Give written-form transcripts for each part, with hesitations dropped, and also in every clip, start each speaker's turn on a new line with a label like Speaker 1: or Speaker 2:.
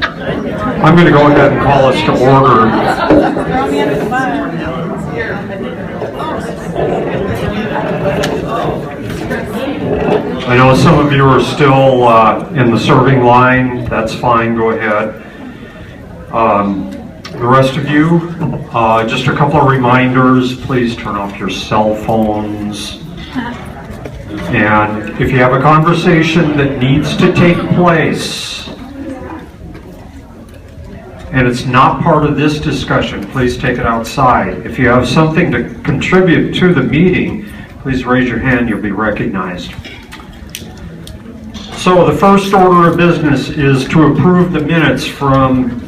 Speaker 1: I'm going to go ahead and call us to order. I know some of you are still in the serving line. That's fine, go ahead. The rest of you, just a couple of reminders. Please turn off your cell phones. And if you have a conversation that needs to take place, and it's not part of this discussion, please take it outside. If you have something to contribute to the meeting, please raise your hand, you'll be recognized. So the first order of business is to approve the minutes from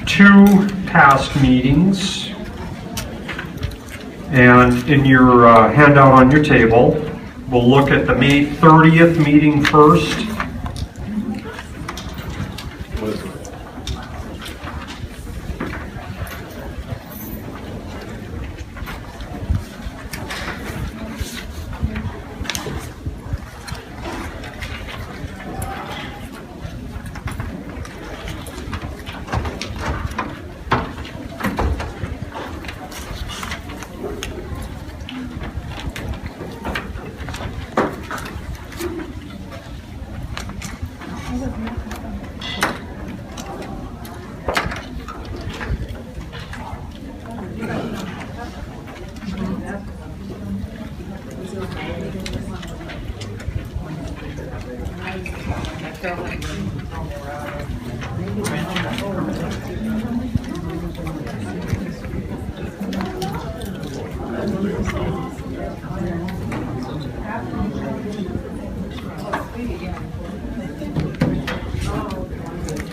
Speaker 1: 2 past meetings. And in your handout on your table, we'll look at the May 30th meeting first.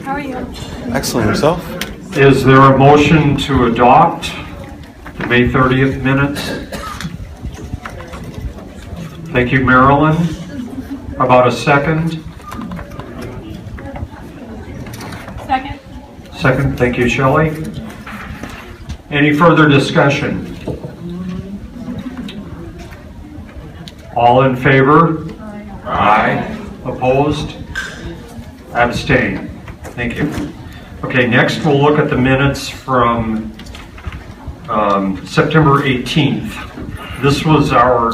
Speaker 2: How are you?
Speaker 3: Excellent. Yourself?
Speaker 1: Is there a motion to adopt the May 30th minutes? Thank you, Marilyn. How about a second?
Speaker 2: Second.
Speaker 1: Second, thank you, Shelley. Any further discussion? All in favor? Aye. Opposed? Abstain. Thank you. Okay, next we'll look at the minutes from September 18th. This was our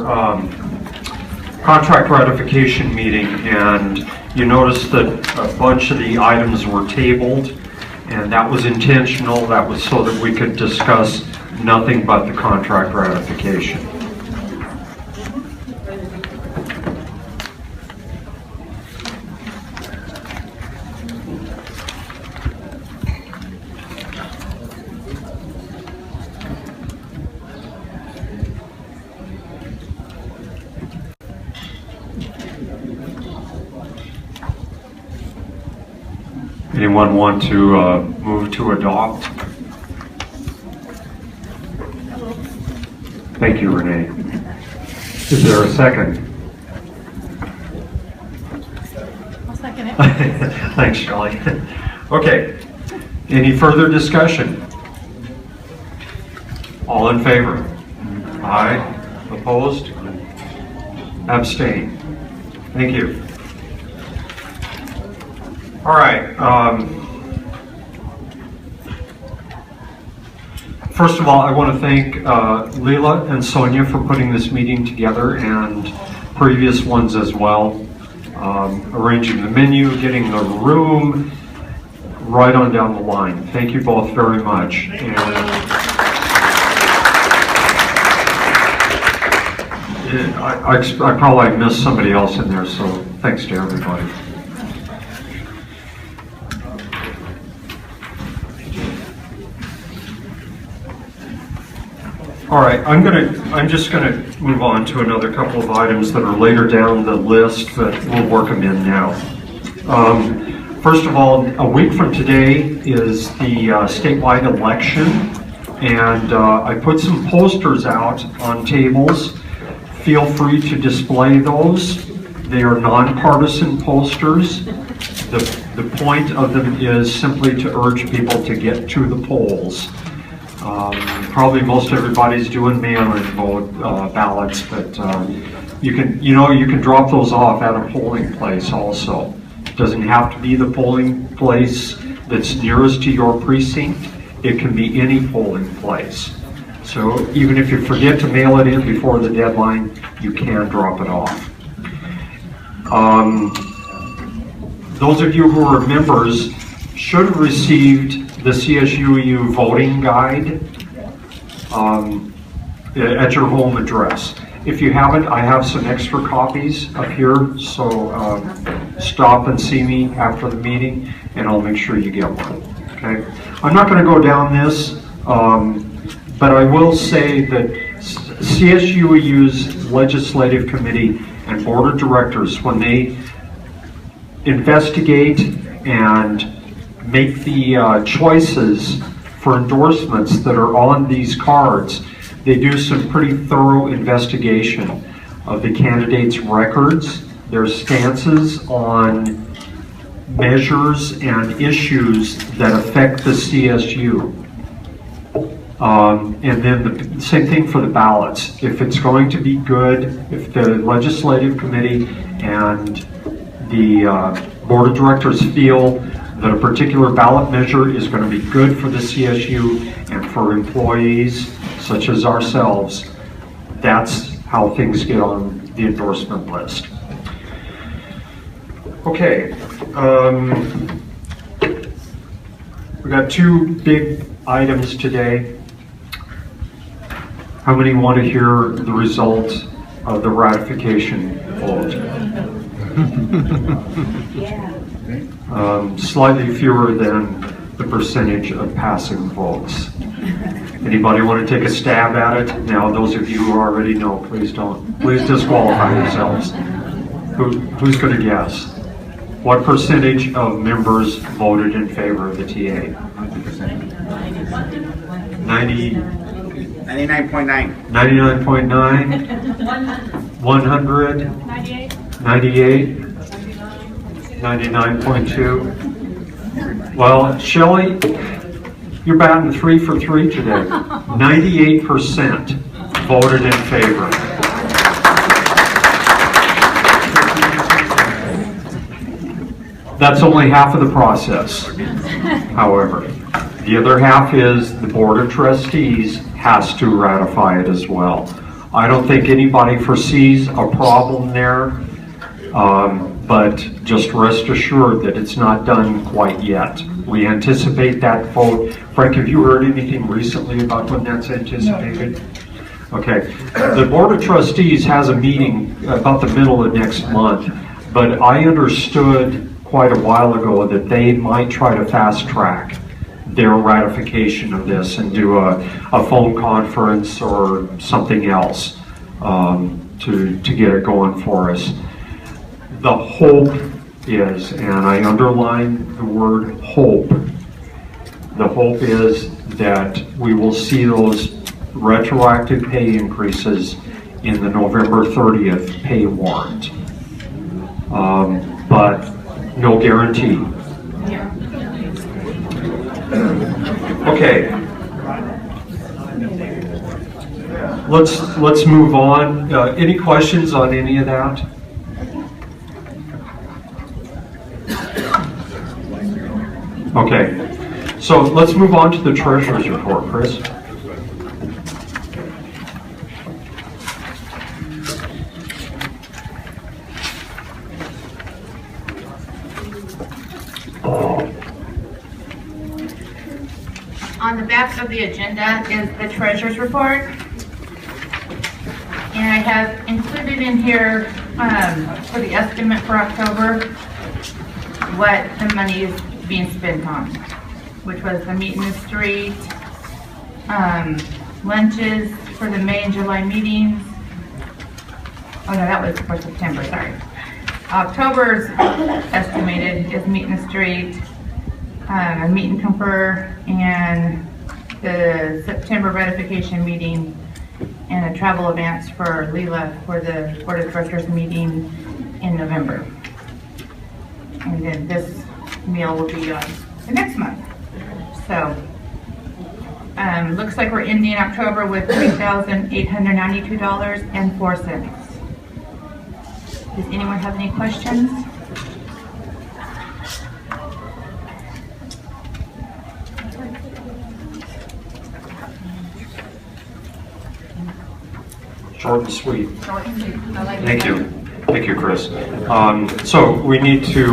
Speaker 1: contract ratification meeting, and you notice that a bunch of the items were tabled, and that was intentional. That was so that we could discuss nothing but the contract ratification. Anyone want to move to adopt? Thank you, Renee. Is there a second?
Speaker 2: I'll second it.
Speaker 1: Thanks, Shelley. Okay. Any further discussion? All in favor? Aye. Opposed? Abstain. Thank you. All right. First of all, I want to thank Leela and Sonia for putting this meeting together, and previous ones as well. Arranging the menu, getting the room, right on down the line. Thank you both very much. And I probably missed somebody else in there, so thanks to everybody. All right, I'm just gonna move on to another couple of items that are later down the list, but we'll work them in now. First of all, a week from today is the statewide election, and I put some posters out on tables. Feel free to display those. They are nonpartisan posters. The point of them is simply to urge people to get to the polls. Probably most everybody's doing mail-in vote ballots, but you can drop those off at a polling place also. It doesn't have to be the polling place. that's nearest to your precinct. It can be any polling place. So even if you forget to mail it in before the deadline, you can drop it off. Those of you who are members should have received the CSUEU voting guide at your home address. If you haven't, I have some extra copies up here, so stop and see me after the meeting and I'll make sure you get one. Okay? I'm not going to go down this, but I will say that CSUEU's Legislative Committee and Board of Directors, when they investigate and make the choices for endorsements that are on these cards, they do some pretty thorough investigation of the candidates' records, their stances on measures and issues that affect the CSU. And then the same thing for the ballots. If it's going to be good, if the Legislative Committee and the Board of Directors feel that a particular ballot measure is going to be good for the CSU and for employees such as ourselves, that's how things get on the endorsement list. Okay, we got two big items today. How many want to hear the result of the ratification vote? Slightly fewer than the percentage of passing votes. Anybody want to take a stab at it? Now, those of you who already know, please disqualify yourselves. Who's going to guess? What percentage of members voted in favor of the TA?
Speaker 3: 99.9.
Speaker 1: 99.9? 100? 98? 99.2? Well, Shelley, you're batting 3 for 3 today. 98% voted in favor. That's only half of the process, however. The other half is the Board of Trustees has to ratify it as well. I don't think anybody foresees a problem there, but just rest assured that it's not done quite yet. We anticipate that vote. Frank, have you heard anything recently about when that's anticipated? No. Okay. The Board of Trustees has a meeting about the middle of next month, but I understood quite a while ago that they might try to fast track their ratification of this and do a phone conference or something else to get it going for us. The hope is, and I underline the word hope, the hope is that we will see those retroactive pay increases in the November 30th pay warrant. But no guarantee. Okay. Let's move on. Any questions on any of that? Okay. So let's move on to the Treasurer's report, Chris.
Speaker 4: On the back of the agenda is the Treasurer's report. And I have included in here for the estimate for October what the money is being spent on, which was the meet in the street, lunches for the May and July meetings. Oh no, that was for September, sorry. October's estimated is meet in the street, a meet and confer, and the September ratification meeting, and a travel advance for Leela for the Board of Directors meeting in November. And then this meal will be on the next month. So, looks like we're ending October with $3,892.04. Does anyone have any questions?
Speaker 1: Short and sweet.
Speaker 4: Short and sweet. I like
Speaker 1: Thank
Speaker 4: that.
Speaker 1: you. Thank you, Chris. So we need to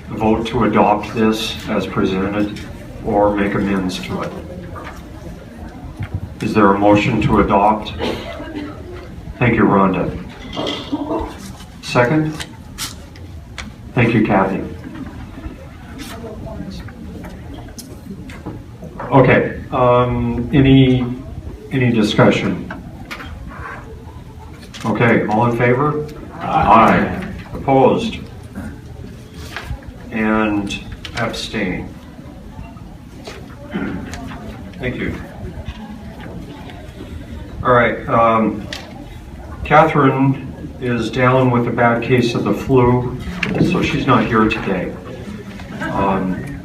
Speaker 1: vote to adopt this as presented or make amends to it. Is there a motion to adopt? Thank you, Rhonda. Second? Thank you, Kathy. Okay, any discussion? Okay, all in favor? Aye. Opposed? And abstain. Thank you. All right, Catherine is down with a bad case of the flu, so she's not here today.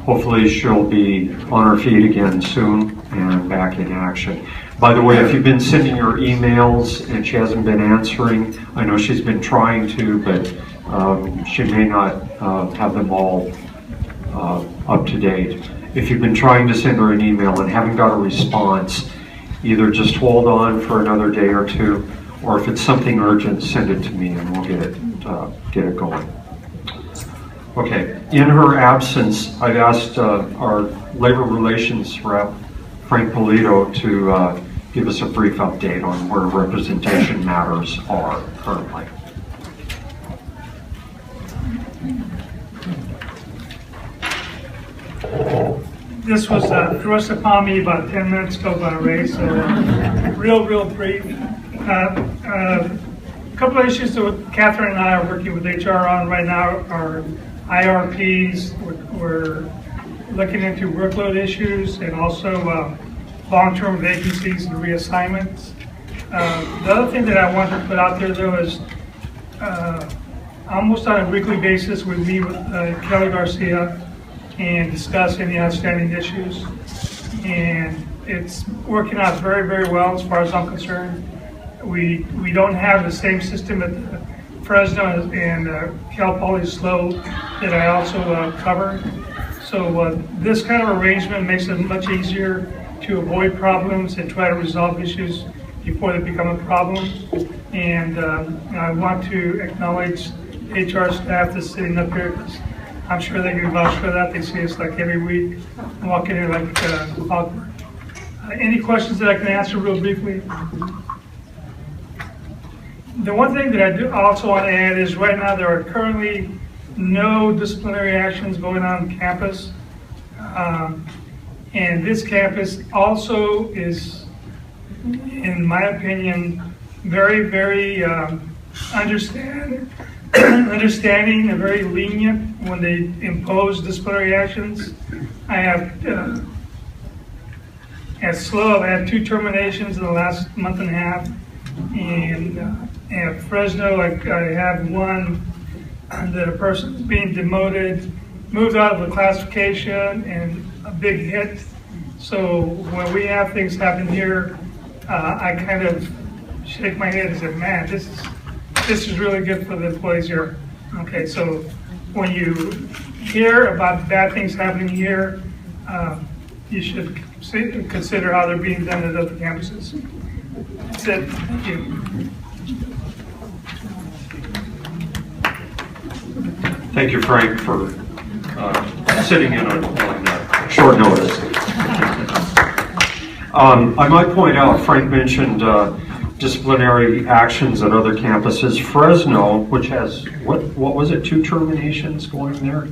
Speaker 1: Hopefully she'll be on her feet again soon and back in action. By the way, if you've been sending her emails and she hasn't been answering, I know she's been trying to, but she may not have them all up to date. If you've been trying to send her an email and haven't got a response, either just hold on for another day or two, or if it's something urgent, send it to me and we'll get it going. Okay, in her absence, I've asked our Labor Relations rep, Frank Polito, to give us a brief update on where representation matters are currently.
Speaker 3: This was thrust upon me about 10 minutes ago by Ray, so real brief. A couple of issues that Catherine and I are working with HR on right now are IRPs. We're looking into workload issues and also long-term vacancies and reassignments. The other thing that I wanted to put out there though is almost on a weekly basis we meet with Kelly Garcia and discuss any outstanding issues. And it's working out very well as far as I'm concerned. We don't have the same system at Fresno and Cal Poly SLO that I also cover. So this kind of arrangement makes it much easier to avoid problems and try to resolve issues before they become a problem. And I want to acknowledge HR staff that's sitting up here, because I'm sure they can vouch for that. They see us like every week, walking in like clockwork. Any questions that I can answer real briefly? The one thing that I do also want to add is right now there are currently no disciplinary actions going on campus. And this campus also is, in my opinion, very understanding and very lenient when they impose disciplinary actions. I have, at SLO, I've had 2 terminations in the last month and a half. And at Fresno, I have one that a person is being demoted, moved out of the classification, and a big hit. So when we have things happen here, I kind of shake my head and say, man, this is really good for the employees here. Okay, so when you hear about bad things happening here, you should consider how they're being done at other campuses. That's it. Thank you.
Speaker 1: Thank you, Frank, for sitting in on short notice. I might point out, Frank mentioned disciplinary actions at other campuses. Fresno, which has, what was it, 2 terminations going there?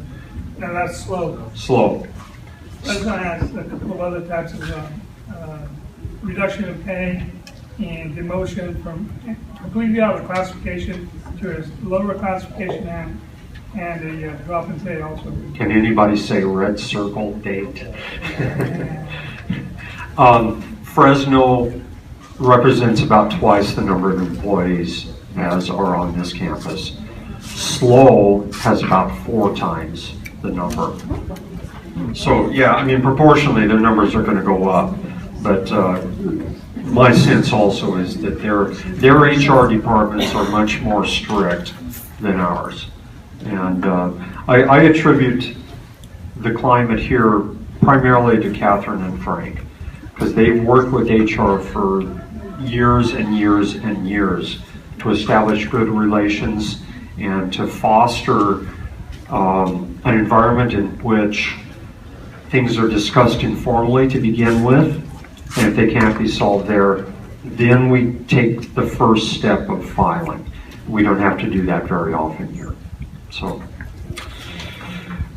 Speaker 3: No, that's SLO.
Speaker 1: SLO.
Speaker 3: Fresno has a couple of other types of reduction of pay and demotion from completely out of the classification to a lower classification and a drop in pay also.
Speaker 1: Can anybody say red circle date? Fresno represents about twice the number of employees as are on this campus. SLO has about 4 times the number. So yeah, I mean, proportionally their numbers are going to go up, but my sense also is that their HR departments are much more strict than ours. And I attribute the climate here primarily to Catherine and Frank, because they've worked with HR for years and years and years to establish good relations and to foster an environment in which things are discussed informally to begin with, and if they can't be solved there, then we take the first step of filing. We don't have to do that very often here. So,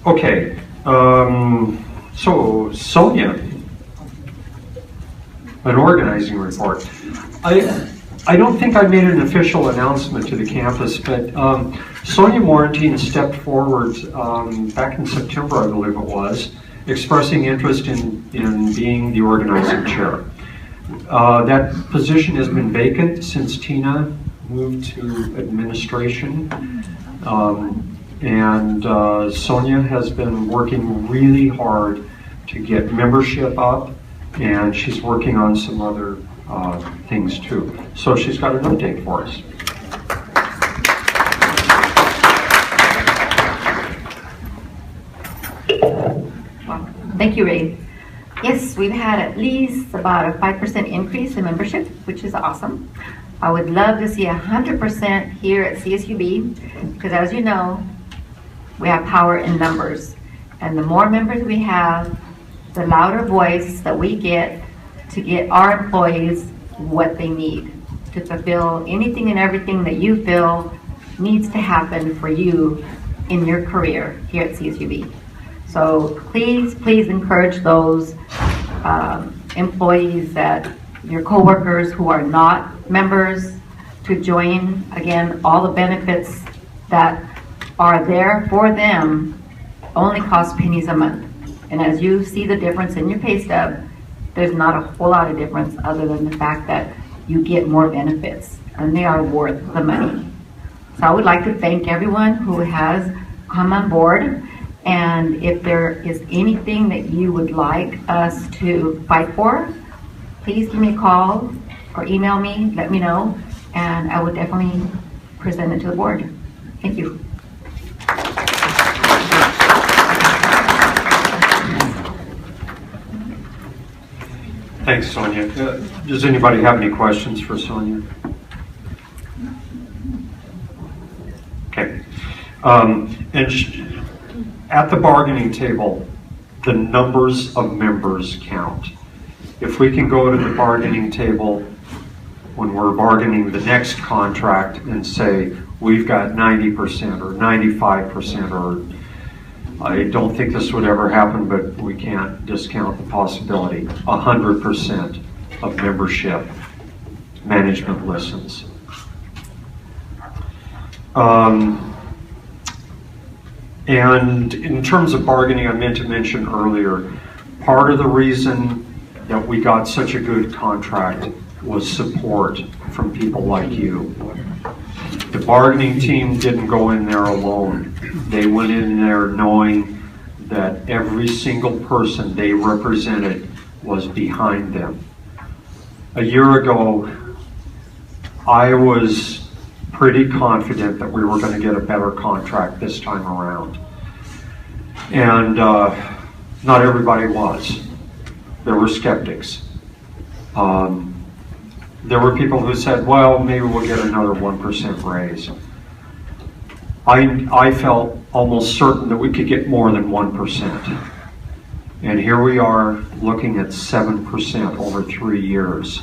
Speaker 1: okay. So Sonia, an organizing report. I don't think I made an official announcement to the campus, but Sonia Morantine stepped forward back in September, I believe it was, expressing interest in being the organizing chair. That position has been vacant since Tina moved to administration. And Sonia has been working really hard to get membership up, and she's working on some other things too. So she's got an update for us.
Speaker 5: Well, thank you, Ray. Yes, we've had at least about a 5% increase in membership, which is awesome. I would love to see 100% here at CSUB, because as you know, we have power in numbers. And the more members we have, the louder voice that we get to get our employees what they need to fulfill anything and everything that you feel needs to happen for you in your career here at CSUB. So please, please encourage those employees that your coworkers who are not members to join. Again, all the benefits that are there for them only cost pennies a month. And as you see the difference in your pay stub, there's not a whole lot of difference other than the fact that you get more benefits, and they are worth the money. So I would like to thank everyone who has come on board, and if there is anything that you would like us to fight for, please give me a call or email me, let me know, and I will definitely present it to the board. Thank you.
Speaker 1: Thanks, Sonia. Does anybody have any questions for Sonia? Okay. At the bargaining table, the numbers of members count. If we can go to the bargaining table when we're bargaining the next contract and say, we've got 90% or 95%, or I don't think this would ever happen, but we can't discount the possibility, 100% of membership, management listens. And in terms of bargaining, I meant to mention earlier, part of the reason that we got such a good contract was support from people like you. The bargaining team didn't go in there alone. They went in there knowing that every single person they represented was behind them. A year ago, I was pretty confident that we were going to get a better contract this time around. And not everybody was. There were skeptics. There were people who said, well, maybe we'll get another 1% raise. I felt almost certain that we could get more than 1%. And here we are looking at 7% over 3 years.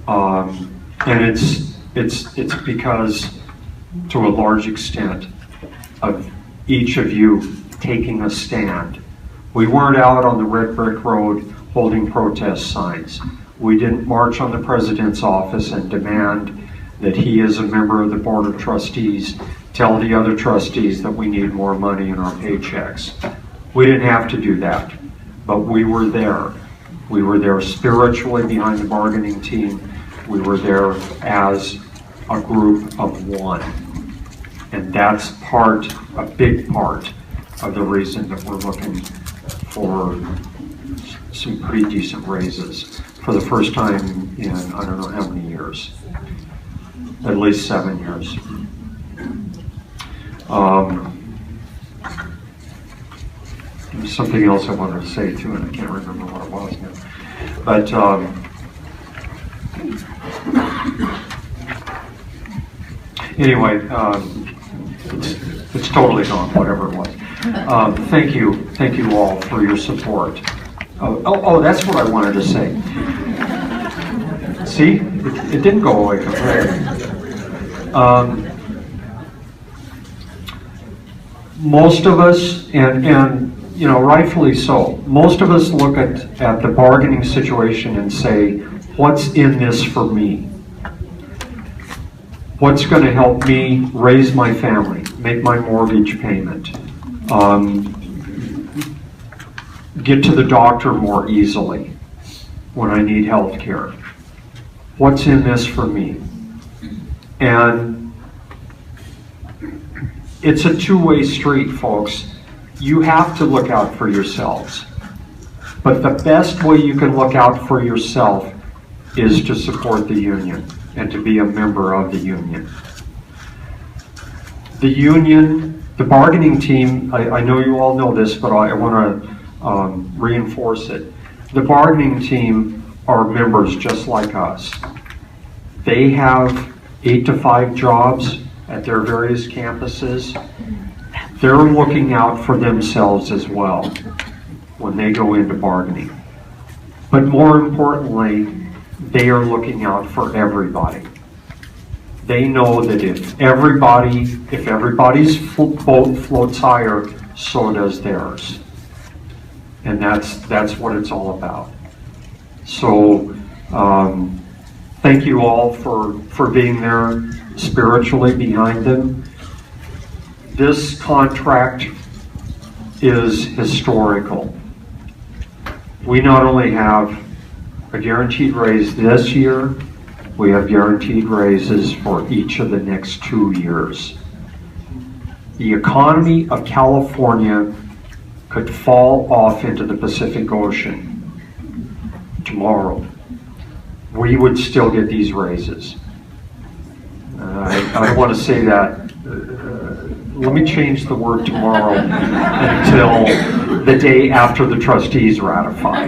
Speaker 1: And it's because, to a large extent, of each of you taking a stand. We weren't out on the red brick road holding protest signs. We didn't march on the president's office and demand that he, as a member of the board of trustees, tell the other trustees that we need more money in our paychecks. We didn't have to do that, but we were there. We were there spiritually behind the bargaining team. We were there as a group of one. And that's a big part of the reason that we're looking for some pretty decent raises for the first time in I don't know how many years, at least 7 years. There's something else I wanted to say too, and I can't remember what it was now. But Anyway, it's totally gone, whatever it was. Thank you all for your support. Oh, that's what I wanted to say. See, it didn't go away completely. Most of us, and rightfully so, most of us look at the bargaining situation and say, what's in this for me? What's going to help me raise my family, make my mortgage payment, get to the doctor more easily when I need health care? What's in this for me? And it's a two-way street, folks. You have to look out for yourselves. But the best way you can look out for yourself is to support the union and to be a member of the union. The union, the bargaining team, I know you all know this, but I want to reinforce it. The bargaining team are members just like us. They have 8 to 5 jobs at their various campuses. They're looking out for themselves as well when they go into bargaining. But more importantly, they are looking out for everybody. They know that if everybody's boat floats higher, so does theirs. And that's what it's all about. So thank you all for being there spiritually behind them. This contract is historical. We not only have a guaranteed raise this year, we have guaranteed raises for each of the next 2 years. The economy of California could fall off into the Pacific Ocean tomorrow. We would still get these raises. I don't want to say that. Let me change the word tomorrow until the day after the trustees ratify.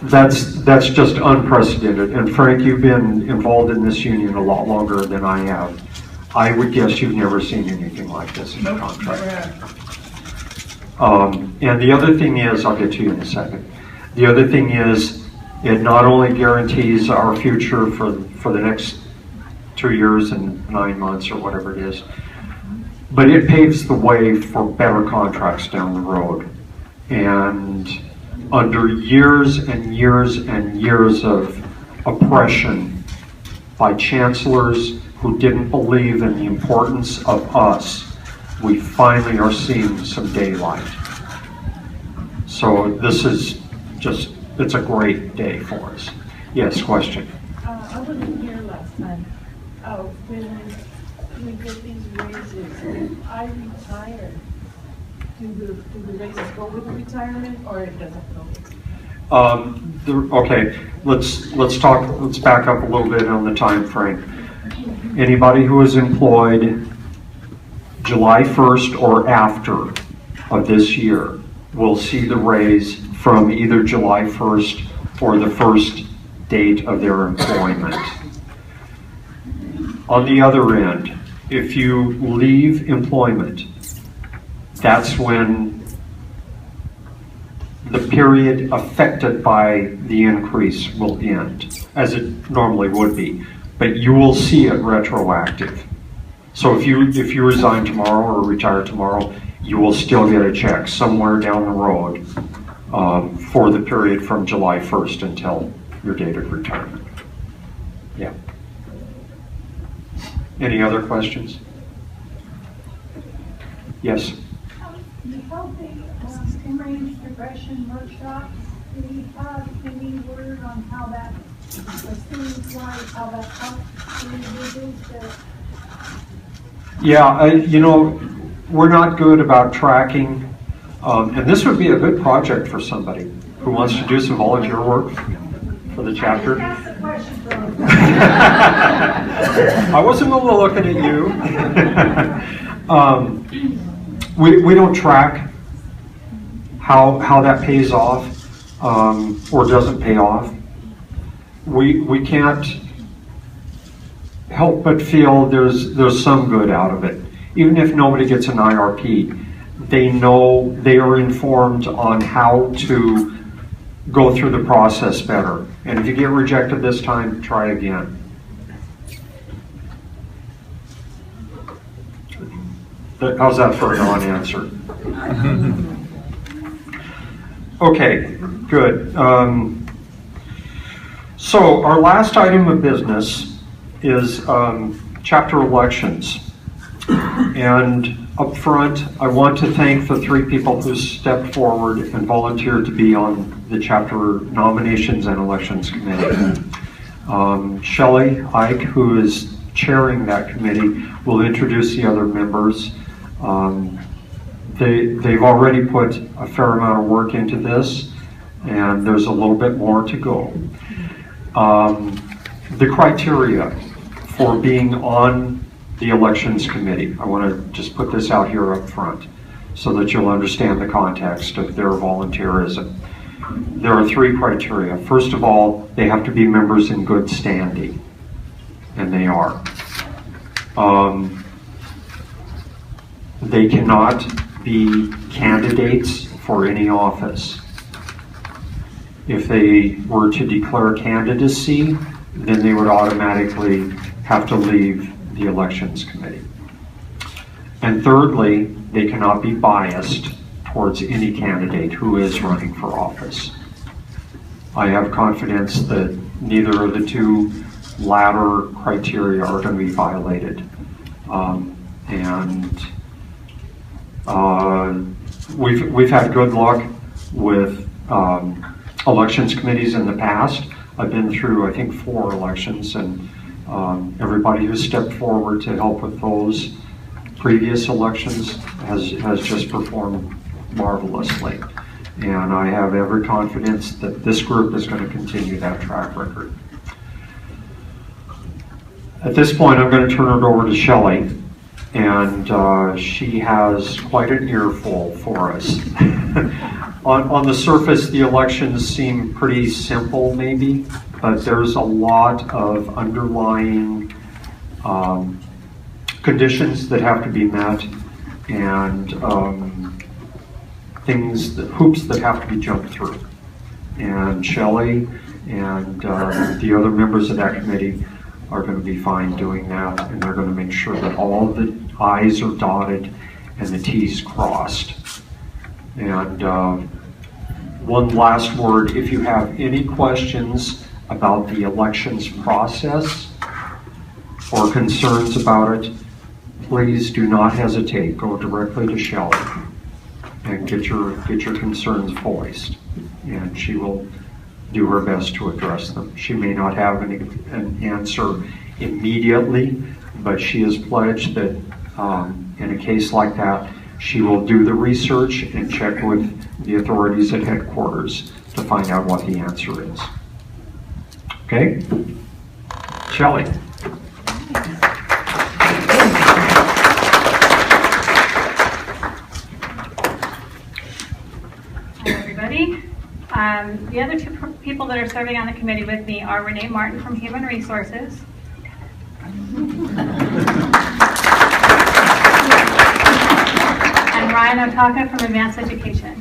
Speaker 1: That's just unprecedented. And Frank, you've been involved in this union a lot longer than I have. I would guess you've never seen anything like this in a contract. And the other thing is, I'll get to you in a second. The other thing is, it not only guarantees our future for the next 2 years and 9 months or whatever it is, but it paves the way for better contracts down the road. And under years and years and years of oppression by chancellors who didn't believe in the importance of us, we finally are seeing some daylight. So this is just, it's a great day for us. Yes, question?
Speaker 2: I wasn't here last time. When we get these raises, if I retire, do the raises go with the retirement, or it doesn't go?
Speaker 1: Okay, let's back up a little bit on the time frame. Anybody who is employed July 1st or after of this year will see the raise from either July 1st or the first date of their employment. On the other end, if you leave employment, that's when the period affected by the increase will end, as it normally would be. But you will see it retroactive. So if you resign tomorrow or retire tomorrow, you will still get a check somewhere down the road for the period from July 1st until your date of retirement. Yeah. Any other questions? Yes.
Speaker 2: You held the in-range progression workshop. Do you have any word on how that, students-wise, how that helps individuals?
Speaker 1: Yeah, we're not good about tracking, and this would be a good project for somebody who wants to do some volunteer work for the chapter. I wasn't looking at you. We don't track how that pays off or doesn't pay off. we can't help but feel there's some good out of it. Even if nobody gets an IRP, they know, they are informed on how to go through the process better. And if you get rejected this time, try again. How's that for a non-answer? Okay, good. So our last item of business is chapter elections. And up front, I want to thank the 3 people who stepped forward and volunteered to be on the chapter nominations and elections committee. Shelley Ike, who is chairing that committee, will introduce the other members. They've already put a fair amount of work into this, and there's a little bit more to go. The criteria for being on the elections committee, I want to just put this out here up front so that you'll understand the context of their volunteerism. There are 3 criteria. First of all, they have to be members in good standing, and they are. They cannot be candidates for any office. If they were to declare candidacy, then they would automatically have to leave the elections committee. And thirdly, they cannot be biased towards any candidate who is running for office. I have confidence that neither of the 2 latter criteria are going to be violated. We've had good luck with elections committees in the past. I've been through, I think, 4 elections, and everybody who stepped forward to help with those previous elections has just performed marvelously. And I have every confidence that this group is going to continue that track record. At this point, I'm going to turn it over to Shelley, and she has quite an earful for us. On the surface, the elections seem pretty simple, maybe, but there's a lot of underlying conditions that have to be met, and hoops that have to be jumped through. And Shelley and the other members of that committee are going to be fine doing that, and they're going to make sure that all of the I's are dotted and the T's crossed. And one last word, if you have any questions about the elections process or concerns about it, please do not hesitate. Go directly to Shelley and get your concerns voiced, and she will do her best to address them. She may not have an answer immediately, but she has pledged that in a case like that, she will do the research and check with the authorities at headquarters to find out what the answer is. Okay? Shelley.
Speaker 6: The other 2 people that are serving on the committee with me are Renee Martin from Human Resources. And Ryan Otaka from Advanced Education.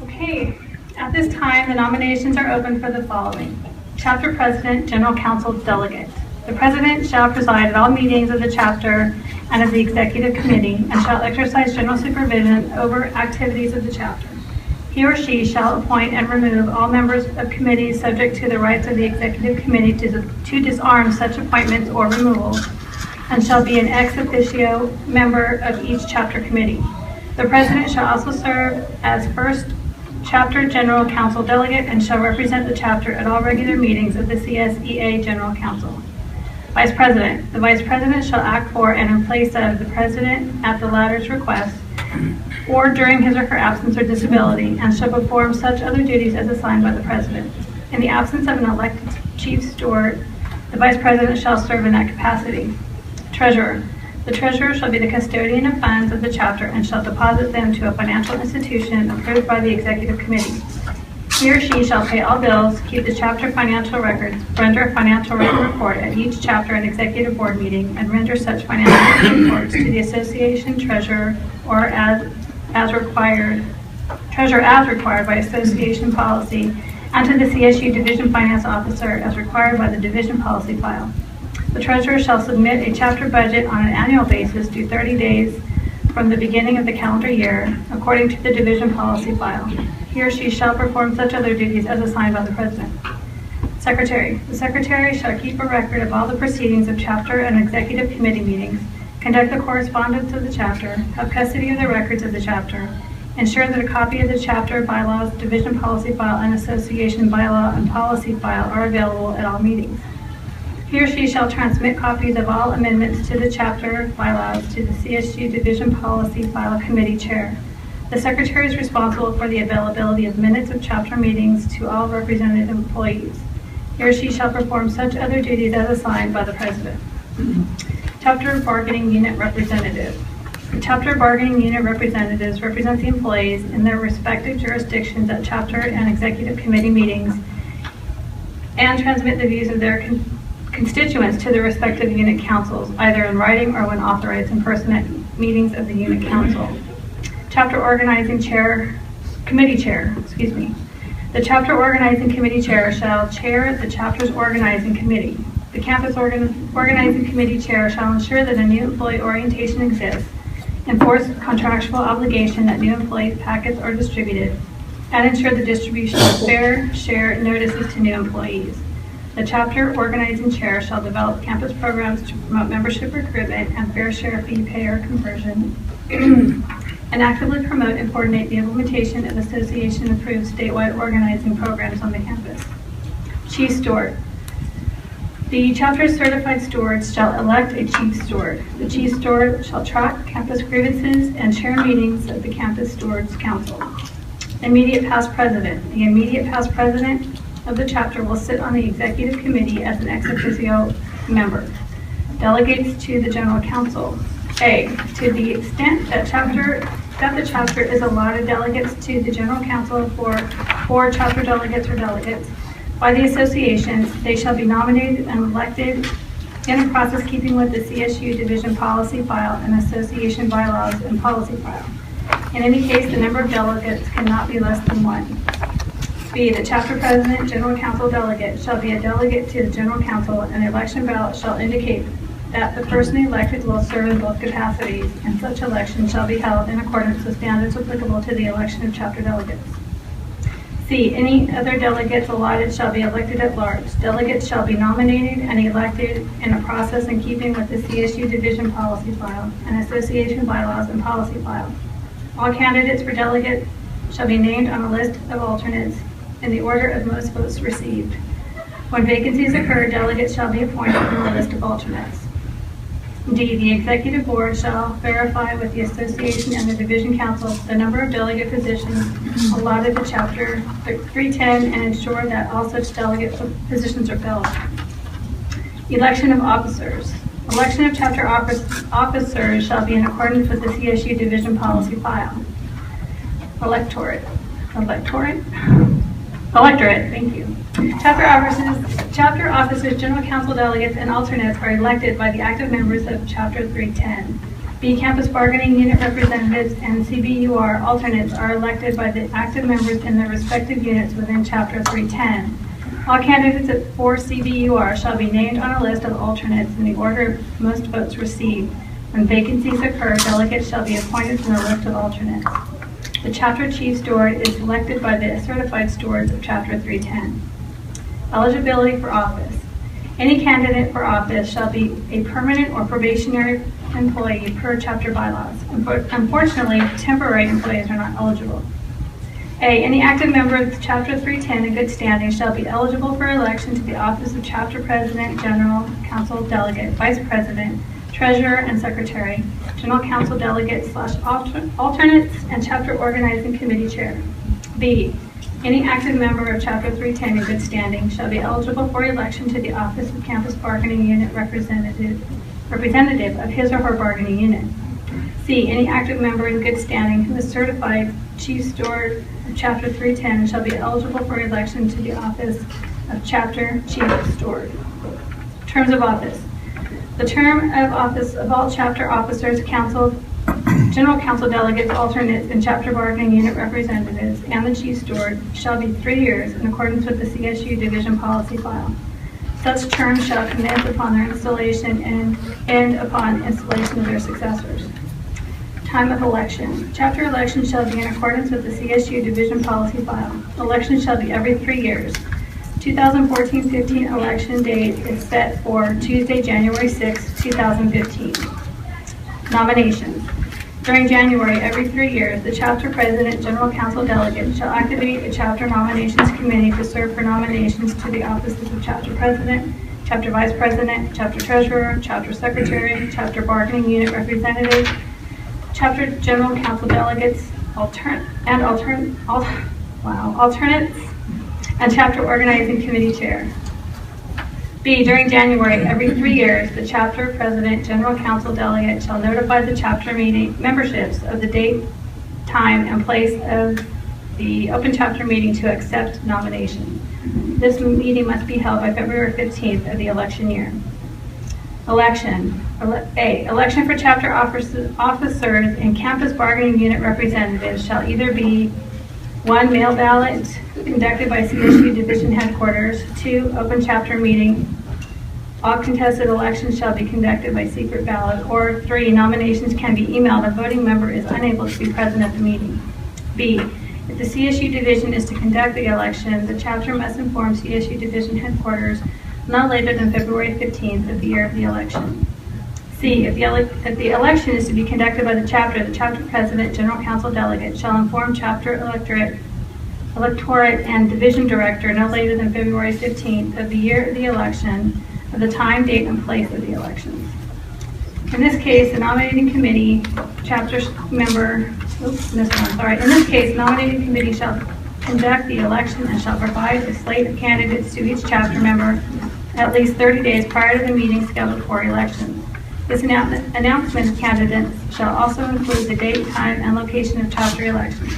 Speaker 6: Okay, at this time, the nominations are open for the following. Chapter President, General Counsel, Delegate. The President shall preside at all meetings of the chapter and of the Executive Committee, and shall exercise general supervision over activities of the chapter. He or she shall appoint and remove all members of committees subject to the rights of the Executive Committee to disarm such appointments or removals, and shall be an ex officio member of each chapter committee. The President shall also serve as first Chapter General Counsel Delegate and shall represent the chapter at all regular meetings of the CSEA General Council. Vice President. The Vice President shall act for and in place of the President at the latter's request or during his or her absence or disability, and shall perform such other duties as assigned by the President. In the absence of an elected Chief Steward, the Vice President shall serve in that capacity. Treasurer. The Treasurer shall be the custodian of funds of the chapter and shall deposit them to a financial institution approved by the Executive Committee. He or she shall pay all bills, keep the chapter financial records, render a financial record report at each chapter and executive board meeting, and render such financial reports to the association treasurer or as required by association policy, and to the CSU division finance officer as required by the division policy file. The treasurer shall submit a chapter budget on an annual basis due 30 days from the beginning of the calendar year, according to the division policy file. He or she shall perform such other duties as assigned by the president. Secretary. The secretary shall keep a record of all the proceedings of chapter and executive committee meetings, conduct the correspondence of the chapter, have custody of the records of the chapter, ensure that a copy of the chapter, bylaws, division policy file, and association bylaw and policy file are available at all meetings. He or she shall transmit copies of all amendments to the chapter bylaws to the CSU division policy file committee chair. The secretary is responsible for the availability of minutes of chapter meetings to all represented employees. He or she shall perform such other duties as assigned by the president. Chapter bargaining unit representative. The chapter bargaining unit representatives represent the employees in their respective jurisdictions at chapter and executive committee meetings and transmit the views of their constituents to the respective unit councils, either in writing or when authorized in person at meetings of the unit council. Chapter organizing committee chair. The chapter organizing committee chair shall chair the chapter's organizing committee. The campus organizing committee chair shall ensure that a new employee orientation exists, enforce contractual obligation that new employee packets are distributed, and ensure the distribution of fair share notices to new employees. The chapter organizing chair shall develop campus programs to promote membership recruitment and fair share fee payer conversion, and actively promote and coordinate the implementation of association-approved statewide organizing programs on the campus. Chief Steward. The chapter's certified stewards shall elect a chief steward. The chief steward shall track campus grievances and chair meetings of the campus stewards council. Immediate past president. The immediate past president of the chapter will sit on the executive committee as an ex officio member. Delegates to the general council. A, to the extent that the chapter is allotted delegates to the general council for chapter delegates or delegates by the association, they shall be nominated and elected in a process keeping with the CSU division policy file and association bylaws and policy file. In any case, the number of delegates cannot be less than one. B, the chapter president, general council delegate shall be a delegate to the general council, and the election ballot shall indicate that the person elected will serve in both capacities, and such election shall be held in accordance with standards applicable to the election of chapter delegates. C, any other delegates allotted shall be elected at large. Delegates shall be nominated and elected in a process in keeping with the CSU division policy file and association bylaws and policy file. All candidates for delegate shall be named on a list of alternates in the order of most votes received. When vacancies occur, delegates shall be appointed on the list of alternates. D, the executive board shall verify with the association and the division council the number of delegate positions allotted to chapter 310 and ensure that all such delegate positions are filled. Election of officers. Election of chapter officers shall be in accordance with the CSU division policy file. Electorate, thank you. Chapter officers, general council delegates, and alternates are elected by the active members of Chapter 310. B, campus bargaining unit representatives and CBUR alternates are elected by the active members in their respective units within Chapter 310. All candidates for CBUR shall be named on a list of alternates in the order of most votes received. When vacancies occur, delegates shall be appointed from the list of alternates. The chapter chief steward is elected by the certified stewards of Chapter 310. Eligibility for office. Any candidate for office shall be a permanent or probationary employee per chapter bylaws. Unfortunately, temporary employees are not eligible. A, any active member of Chapter 310 in good standing shall be eligible for election to the office of chapter president, general council delegate, vice president, treasurer, and secretary, general council delegates / alternates, and chapter organizing committee chair. B, any active member of Chapter 310 in good standing shall be eligible for election to the office of campus bargaining unit representative of his or her bargaining unit. C, any active member in good standing who is certified chief steward of Chapter 310 shall be eligible for election to the office of Chapter Chief Steward. Terms of office. The term of office of all chapter officers, council, general council delegates, alternates, and chapter bargaining unit representatives, and the chief steward shall be 3 years in accordance with the CSU division policy file. Such terms shall commence upon their installation and end upon installation of their successors. Time of election. Chapter election shall be in accordance with the CSU division policy file. Election shall be every 3 years. 2014-15 election date is set for Tuesday, January 6, 2015. Nominations. During January, every 3 years, the chapter president, general council delegate shall activate a chapter nominations committee to serve for nominations to the offices of chapter president, chapter vice president, chapter treasurer, chapter secretary, chapter bargaining unit representative, chapter general council delegates, alternates, and chapter organizing committee chair. B, during January, every 3 years, the chapter president, general council delegate shall notify the chapter meeting memberships of the date, time, and place of the open chapter meeting to accept nominations. This meeting must be held by February 15th of the election year. Election. A, election for chapter officers and campus bargaining unit representatives shall either be 1, mail ballot conducted by CSU division headquarters. 2, open chapter meeting. All contested elections shall be conducted by secret ballot. Or 3, nominations can be emailed. A voting member is unable to be present at the meeting. B, if the CSU division is to conduct the election, the chapter must inform CSU division headquarters not later than February 15th of the year of the election. C, if the election is to be conducted by the chapter president, general council delegate shall inform chapter electorate and division director no later than February 15th of the year of the election of the time, date, and place of the election. In this case, the nominating committee, chapter member, in this case, nominating committee shall conduct the election and shall provide a slate of candidates to each chapter member at least 30 days prior to the meeting scheduled for elections. This announcement of candidates shall also include the date, time, and location of chapter elections.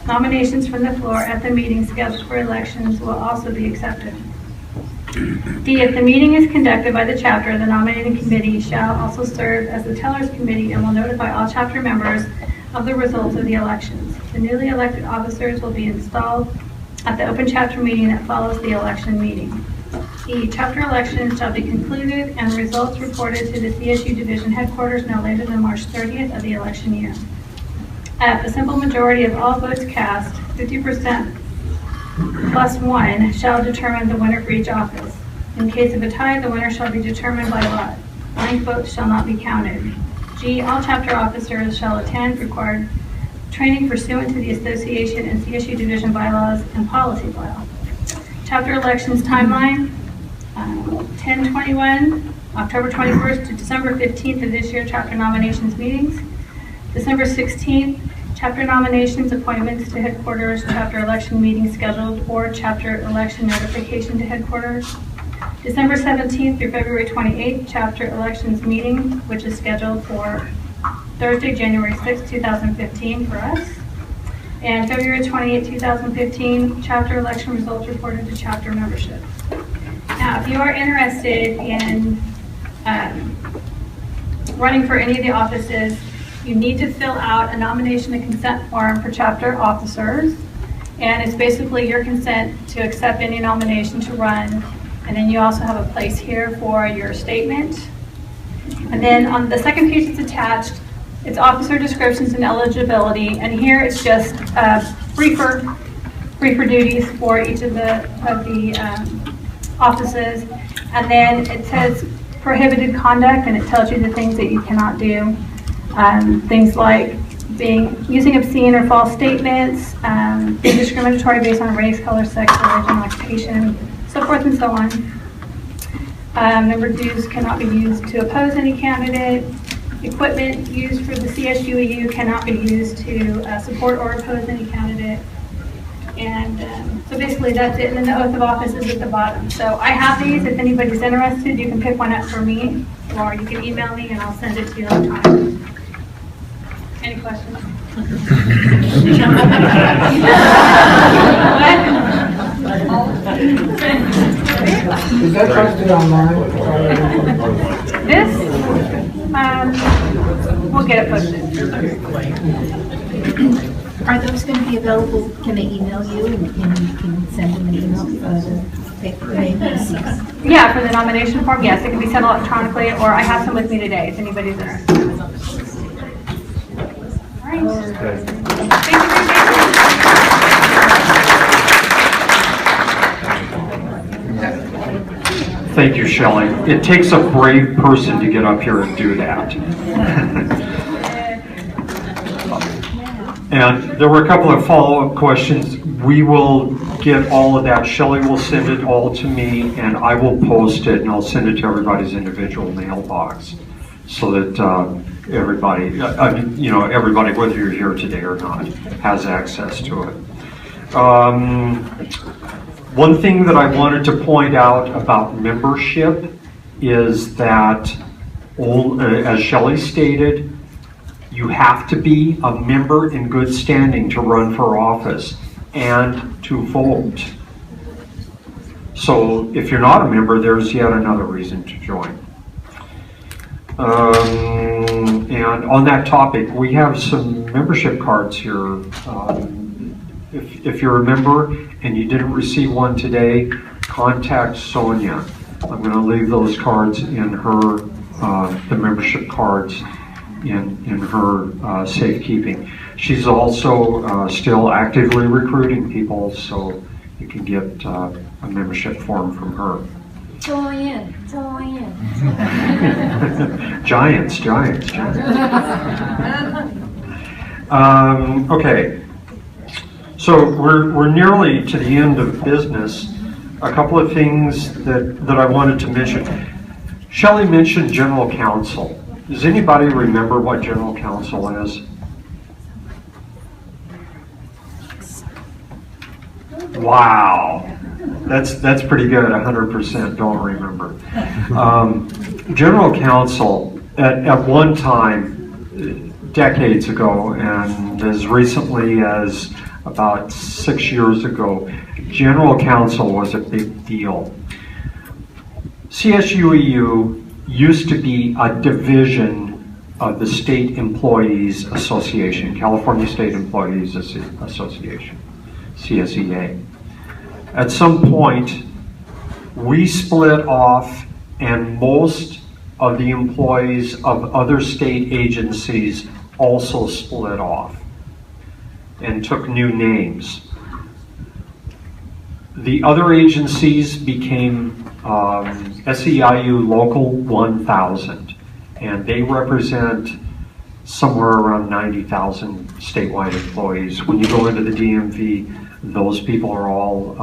Speaker 6: Nominations from the floor at the meeting scheduled for elections will also be accepted. D, if the meeting is conducted by the chapter, the nominating committee shall also serve as the tellers committee and will notify all chapter members of the results of the elections. The newly elected officers will be installed at the open chapter meeting that follows the election meeting. E, chapter elections shall be concluded and results reported to the CSU division headquarters no later than March 30th of the election year. F, a simple majority of all votes cast, 50% plus 1, shall determine the winner for each office. In case of a tie, the winner shall be determined by lot. Blank votes shall not be counted. G, all chapter officers shall attend required training pursuant to the association and CSU division bylaws and policy file. Chapter elections timeline, 10/21, October 21st to December 15th of this year, chapter nominations meetings. December 16th, chapter nominations, appointments to headquarters, chapter election meetings scheduled, or chapter election notification to headquarters. December 17th through February 28th, chapter elections meeting, which is scheduled for Thursday, January 6th, 2015 for us. And February 28, 2015, chapter election results reported to chapter membership. Now, if you are interested in running for any of the offices, you need to fill out a nomination and consent form for chapter officers. And it's basically your consent to accept any nomination to run. And then you also have a place here for your statement. And then on the second page that's attached, it's officer descriptions and eligibility, and here it's just briefer duties for each of the offices, and then it says prohibited conduct, and it tells you the things that you cannot do, things like using obscene or false statements, being discriminatory based on race, color, sex, religion, occupation, so forth and so on. Member dues cannot be used to oppose any candidate. Equipment used for the CSUEU cannot be used to support or oppose any candidate. And so basically that's it. And then the oath of office is at the bottom. So I have these. If anybody's interested, you can pick one up for me, or you can email me and I'll send it to you anytime. Any questions?
Speaker 7: Is that posted online?
Speaker 6: This, we'll get it posted.
Speaker 8: Are those going to be available? Can they email you and you can send them an email?
Speaker 6: Yeah, for the nomination form, yes, it can be sent electronically, or I have some with me today if anybody's interested. All right. Thank you for your patience.
Speaker 1: Thank you, Shelley. It takes a brave person to get up here and do that. And there were a couple of follow-up questions. We will get all of that. Shelley will send it all to me, and I will post it, and I'll send it to everybody's individual mailbox, so that everybody, everybody, whether you're here today or not, has access to it. One thing that I wanted to point out about membership is that, as Shelley stated, you have to be a member in good standing to run for office and to vote. So if you're not a member, there's yet another reason to join. And on that topic, we have some membership cards here. If you're a member and you didn't receive one today, contact Sonia. I'm going to leave those cards in her, the membership cards in her safekeeping. She's also still actively recruiting people, so you can get a membership form from her.
Speaker 8: Join.
Speaker 1: Giants. Okay, so we're nearly to the end of business. A couple of things that I wanted to mention. Shelley mentioned general counsel. Does anybody remember what general counsel is? Wow, that's pretty good. 100% don't remember. General counsel at one time, decades ago, and as recently as about 6 years ago, general counsel was a big deal. CSUEU used to be a division of the State Employees Association, California State Employees Association, CSEA. At some point, we split off, and most of the employees of other state agencies also split off and took new names. The other agencies became SEIU Local 1000, and they represent somewhere around 90,000 statewide employees. When you go into the DMV, those people are all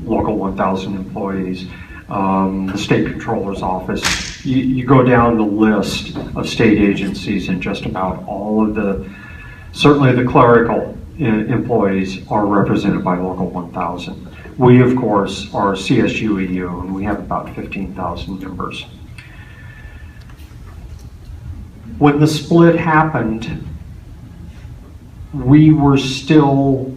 Speaker 1: Local 1000 employees. The State Controller's Office, you go down the list of state agencies, and just about all of certainly the clerical employees are represented by Local 1000. We, of course, are CSUEU, and we have about 15,000 members. When the split happened, we were still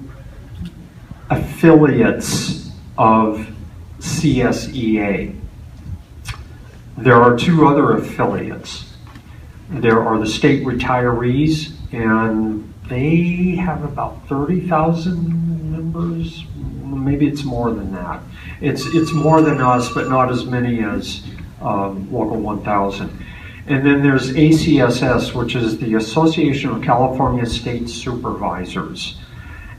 Speaker 1: affiliates of CSEA. There are two other affiliates. There are the state retirees, and they have about 30,000 members. Maybe it's more than that. It's more than us, but not as many as Local 1000. And then there's ACSS, which is the Association of California State Supervisors.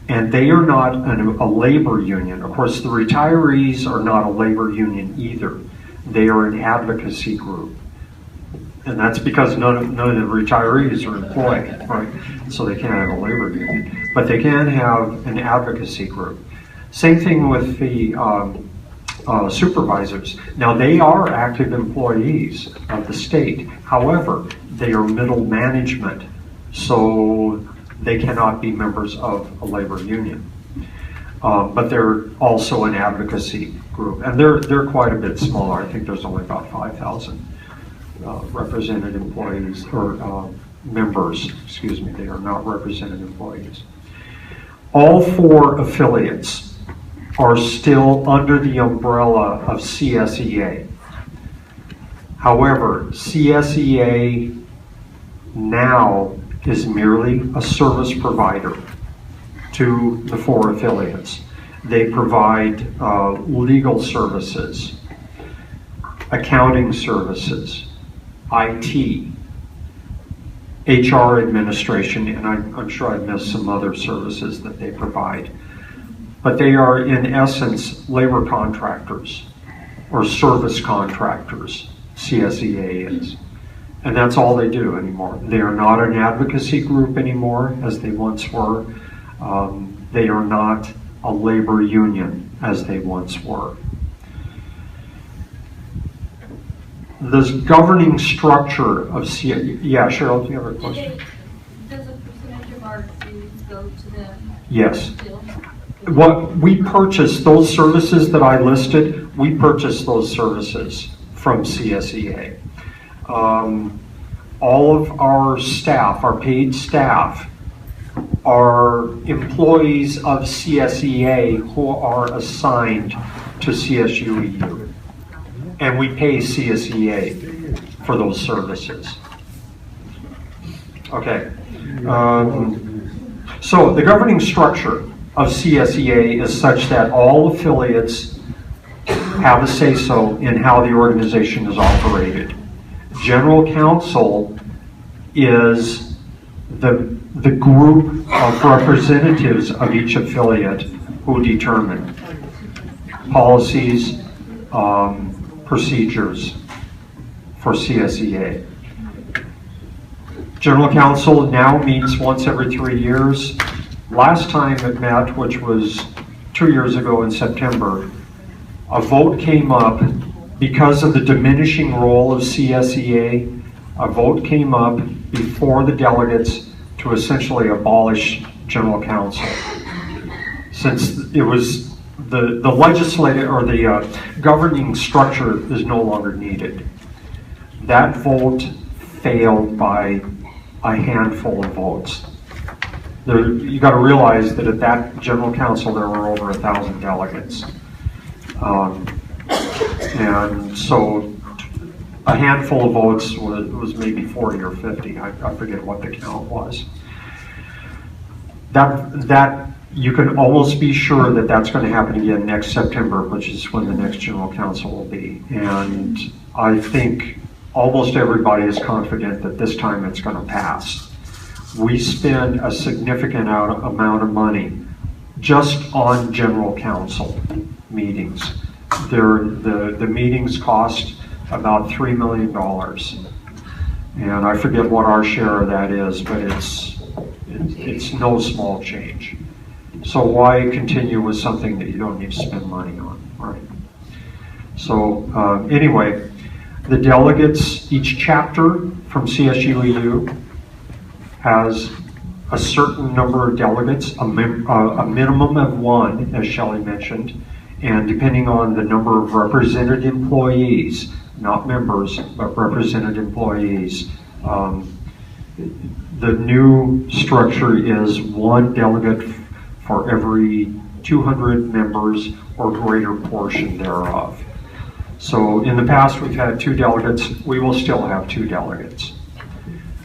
Speaker 1: And they are not a labor union. Of course, the retirees are not a labor union either. They are an advocacy group. And that's because none of the retirees are employed, right? So they can't have a labor union. But they can have an advocacy group. Same thing with the supervisors. Now, they are active employees of the state. However, they are middle management, so they cannot be members of a labor union. But they're also an advocacy group, and they're quite a bit smaller. I think there's only about 5,000 represented employees, or members, excuse me, they are not represented employees. All 4 affiliates are still under the umbrella of CSEA. However, CSEA now is merely a service provider to the 4 affiliates. They provide legal services, accounting services, IT, HR administration, and I'm sure I've missed some other services that they provide. But they are, in essence, labor contractors or service contractors, CSEA is. And that's all they do anymore. They are not an advocacy group anymore, as they once were. They are not a labor union, as they once were. The governing structure of yeah, Cheryl, do you have a question?
Speaker 9: Does a percentage of our fees go to them?
Speaker 1: Yes. What we purchase, those services that I listed, we purchase those services from CSEA. All of our staff, our paid staff, are employees of CSEA who are assigned to CSUEU. And we pay CSEA for those services. Okay. So the governing structure of CSEA is such that all affiliates have a say-so in how the organization is operated. General counsel is the group of representatives of each affiliate who determine policies, procedures for CSEA. General counsel now meets once every 3 years. Last time it met, which was 2 years ago in September, a vote came up because of the diminishing role of CSEA. A vote came up before the delegates to essentially abolish general counsel, since it was the legislative or the governing structure is no longer needed. That vote failed by a handful of votes. You got to realize that at that general council there were over 1,000 delegates, and so a handful of votes was maybe 40 or 50. I forget what the count was. That you can almost be sure that that's going to happen again next September, which is when the next general council will be. And I think almost everybody is confident that this time it's going to pass. We spend a significant amount of money just on general council meetings. The meetings cost about $3 million. And I forget what our share of that is, but it's no small change. So why continue with something that you don't need to spend money on, right? So anyway, the delegates, each chapter from CSUEU has a certain number of delegates, a minimum of 1, as Shelley mentioned, and depending on the number of represented employees, not members, but represented employees, the new structure is 1 delegate for every 200 members or greater portion thereof. So in the past we've had 2 delegates, we will still have 2 delegates,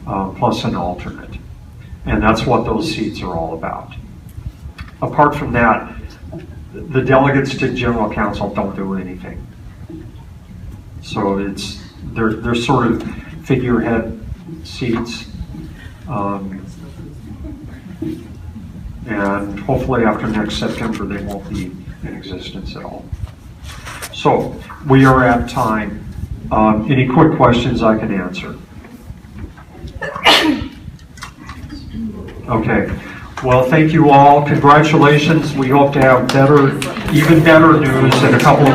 Speaker 1: plus an alternate. And that's what those seats are all about. Apart from that, the delegates to general council don't do anything. So they're sort of figurehead seats. And hopefully after next September they won't be in existence at all. So we are at time. Any quick questions I can answer? Okay. Well, thank you all. Congratulations. We hope to have even better news in a couple of weeks.